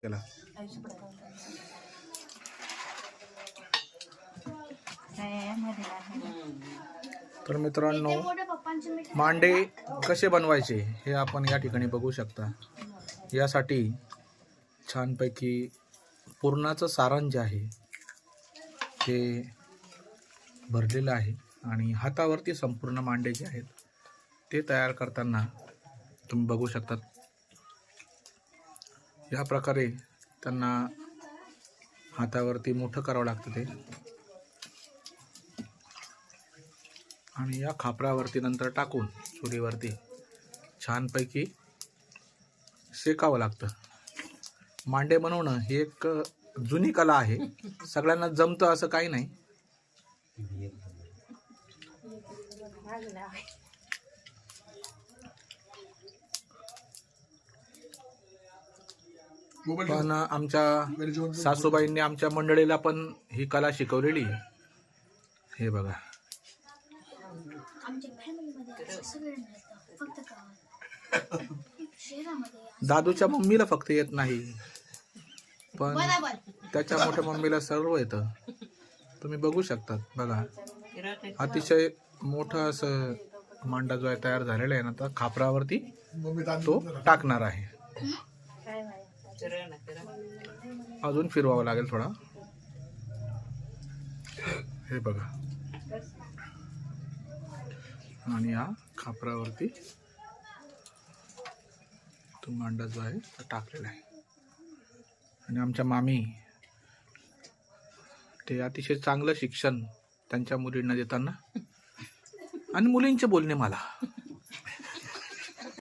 केला. तर मित्रांनो, मांडे कसे बनवायचे हे आपण या ठिकाणी बघू शकता. यासाठी छानपैकी पुरणाचं सारण जे आहे ते भरलेलं आहे आणि हातावरती संपूर्ण मांडे जे आहेत ते तयार करताना तुम्ही बघू शकता. या प्रकारे त्यांना हातावरती मोठं करावं लागतं ते आणि या खापरावरती नंतर टाकून चुलीवरती छानपैकी शेकावं लागतं. मांडे बनवणं ही एक जुनी कला आहे. सगळ्यांना जमतं असं काही नाही. पण आमच्या सासूबाईंनी आमच्या मंडळीला पण ही कला शिकवलेली आहे. हे बघा, दादूच्या मम्मीला फक्त येत नाही, पण त्याच्या मोठ्या मम्मीला सर्व येतं. तुम्ही बघू शकता. बघा, अतिशय मोठं असं मांडा जो आहे तयार झालेला आहे ना, तर खापरावरती तो टाकणार आहे. अजून फिरवावं लागेल थोडा. हे बघा, आणि या खापरावरती तो मांडा जो आहे तो टाकलेला आहे. आणि आमच्या मामी ते अतिशय चांगलं शिक्षण त्यांच्या मुलींना देताना आणि मुलींचे बोलणे मला